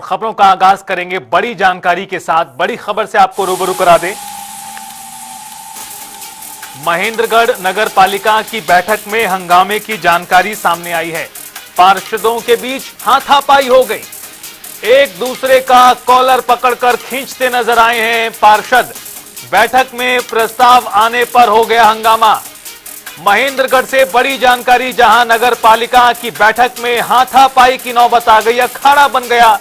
खबरों का आगाज करेंगे बड़ी जानकारी के साथ। बड़ी खबर से आपको रूबरू करा दें। महेंद्रगढ़ नगर पालिका की बैठक में हंगामे की जानकारी सामने आई है। पार्षदों के बीच हाथापाई हो गई। एक दूसरे का कॉलर पकड़कर खींचते नजर आए हैं पार्षद। बैठक में प्रस्ताव आने पर हो गया हंगामा। महेंद्रगढ़ से बड़ी जानकारी, जहां नगर पालिका की बैठक में हाथापाई की नौबत आ गई, अखाड़ा बन गया।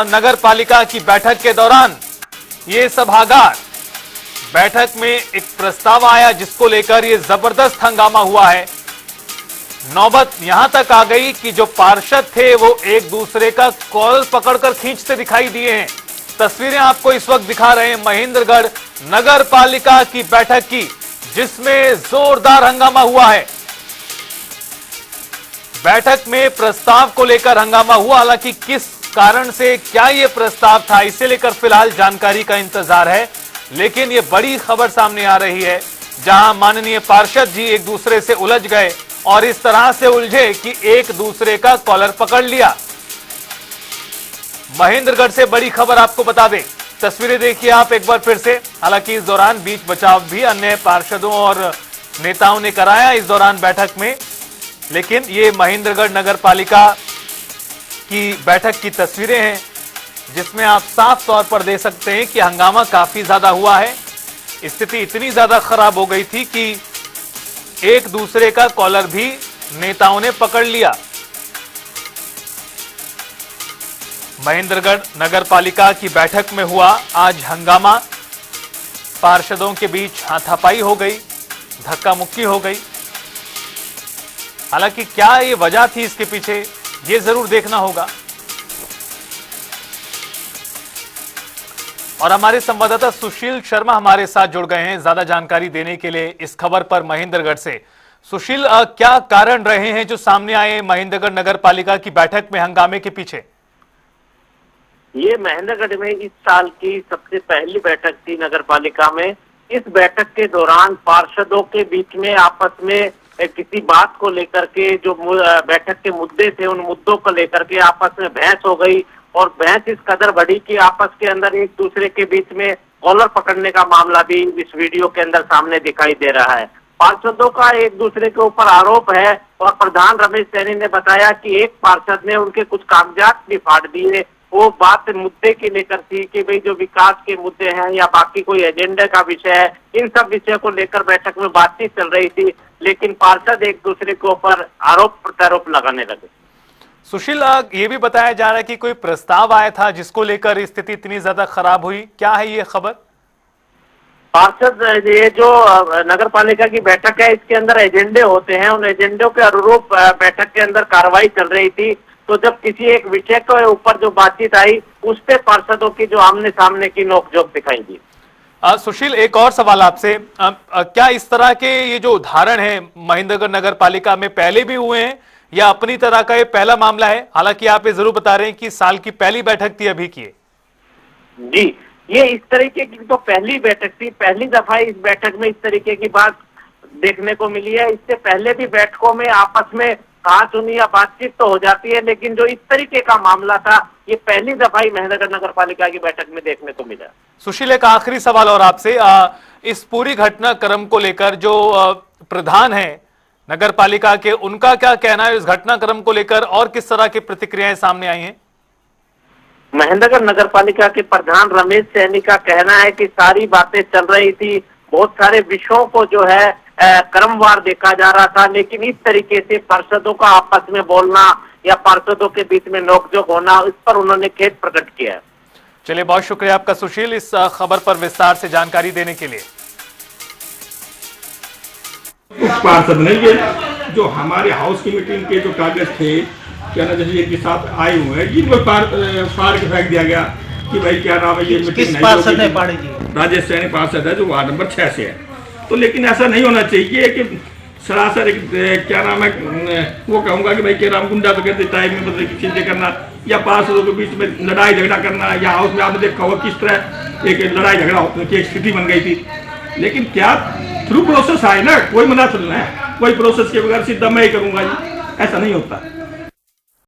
नगर पालिका की बैठक के दौरान ये सभागार बैठक में एक प्रस्ताव आया जिसको लेकर ये जबरदस्त हंगामा हुआ है। नौबत यहां तक आ गई कि जो पार्षद थे वो एक दूसरे का कॉलर पकड़कर खींचते दिखाई दिए हैं। तस्वीरें आपको इस वक्त दिखा रहे हैं महेंद्रगढ़ नगर पालिका की बैठक की, जिसमें जोरदार हंगामा हुआ है। बैठक में प्रस्ताव को लेकर हंगामा हुआ। हालांकि किस कारण से, क्या यह प्रस्ताव था, इसे लेकर फिलहाल जानकारी का इंतजार है। लेकिन यह बड़ी खबर सामने आ रही है, जहां माननीय पार्षद जी एक दूसरे से उलझ गए और इस तरह से उलझे कि एक दूसरे का कॉलर पकड़ लिया। महेंद्रगढ़ से बड़ी खबर आपको बता दें। तस्वीरें देखिए आप एक बार फिर से। हालांकि इस दौरान बीच बचाव भी अन्य पार्षदों और नेताओं ने कराया इस दौरान बैठक में। लेकिन ये महेंद्रगढ़ नगर पालिका की बैठक की तस्वीरें हैं, जिसमें आप साफ तौर पर देख सकते हैं कि हंगामा काफी ज्यादा हुआ है। स्थिति इतनी ज्यादा खराब हो गई थी कि एक दूसरे का कॉलर भी नेताओं ने पकड़ लिया। महेंद्रगढ़ नगर पालिका की बैठक में हुआ आज हंगामा। पार्षदों के बीच हाथापाई हो गई, धक्का मुक्की हो गई। हालांकि क्या ये वजह थी इसके पीछे, ये जरूर देखना होगा। और हमारे संवाददाता सुशील शर्मा हमारे साथ जुड़ गए हैं ज्यादा जानकारी देने के लिए इस खबर पर महेंद्रगढ़ से। सुशील, क्या कारण रहे हैं जो सामने आए महेंद्रगढ़ नगर पालिका की बैठक में हंगामे के पीछे? ये महेंद्रगढ़ में इस साल की सबसे पहली बैठक थी नगर पालिका में। इस बैठक के दौरान पार्षदों के बीच में आपस में किसी बात को लेकर के, जो बैठक के मुद्दे थे, उन मुद्दों को लेकर के आपस में बहस हो गई। और बहस इस कदर बढ़ी कि आपस के अंदर एक दूसरे के बीच में कॉलर पकड़ने का मामला भी इस वीडियो के अंदर सामने दिखाई दे रहा है। पार्षदों का एक दूसरे के ऊपर आरोप है और प्रधान रमेश सैनी ने बताया कि एक पार्षद ने उनके कुछ कागजात भी फाड़ दिए। वो बात मुद्दे के लेकर थी कि भाई जो विकास के मुद्दे हैं या बाकी कोई एजेंडे का विषय है, इन सब विषय को लेकर बैठक में बातचीत चल रही थी। लेकिन पार्षद एक दूसरे के ऊपर आरोप प्रत्यारोप लगाने लगे। सुशील, ये भी बताया जा रहा है कि कोई प्रस्ताव आया था जिसको लेकर स्थिति इतनी ज्यादा खराब हुई, क्या है ये खबर? पार्षद, ये जो नगर पालिका की बैठक है, इसके अंदर एजेंडे होते हैं। उन एजेंडों के अनुरूप बैठक के अंदर कार्रवाई चल रही थी। तो जब किसी एक विषय के ऊपर जो बातचीत आई, उस पे पार्षदों की जो आमने सामने की नोकझोंक दिखाई दी। सुशील, एक और सवाल आपसे। क्या इस तरह के ये जो उदाहरण है महेंद्रगढ़ नगर पालिका में पहले भी हुए हैं या अपनी तरह का ये पहला मामला है? हालांकि आप ये जरूर बता रहे हैं कि साल की पहली बैठक थी अभी की। जी, ये इस तरीके की तो पहली बैठक थी। पहली दफा इस बैठक में इस तरीके की बात देखने को मिली है। इससे पहले भी बैठकों में आपस में कहा सुनी या बातचीत तो हो जाती है, लेकिन जो इस तरीके का मामला था, ये पहली दफा ही महेंद्रगढ़ नगर पालिका की बैठक में देखने को मिला। सुशील, एक आखिरी सवाल और आपसे। इस पूरी घटनाक्रम को लेकर जो प्रधान है नगर पालिका के, उनका क्या कहना है इस घटनाक्रम को लेकर और किस तरह की प्रतिक्रियाएं सामने आई हैं? महेंद्रगढ़ नगर पालिका के प्रधान रमेश सैनी का कहना है कि सारी बातें चल रही थी, बहुत सारे विषयों को जो है क्रमवार देखा जा रहा था, लेकिन इस तरीके से पार्षदों का आपस में बोलना या पार्षदों के बीच में नोकझोंक होना, इस पर उन्होंने खेद प्रकट किया है। चलिए, बहुत शुक्रिया आपका सुशील, इस खबर पर विस्तार से जानकारी देने के लिए। पार्षद नहीं, ये जो हमारे हाउस की मीटिंग के जो कागज थे, क्या ना, जैसे इनके साथ आए हुए हैं, जिनको फाड़ के फेंक दिया गया कि भाई क्या नाम है, ये मीटिंग नहीं होगी। राजेश सैनी पार्षद है जो वार्ड नंबर 6 से है। तो लेकिन ऐसा नहीं होना चाहिए कि सरासर एक क्या नाम है, वो कहूँगा कि भाई के राम गुंडा तो कहते टाइम में मतलब चीजें करना या पार्षदों के बीच में लड़ाई झगड़ा करना, या हाउस में आपने देखा होगा किस तरह एक लड़ाई झगड़ा की एक स्थिति बन गई थी। लेकिन क्या थ्रू प्रोसेस आए ना, कोई मना चलना है, कोई प्रोसेस के बगैर सीधा मैं ही करूँगा, ऐसा नहीं होता।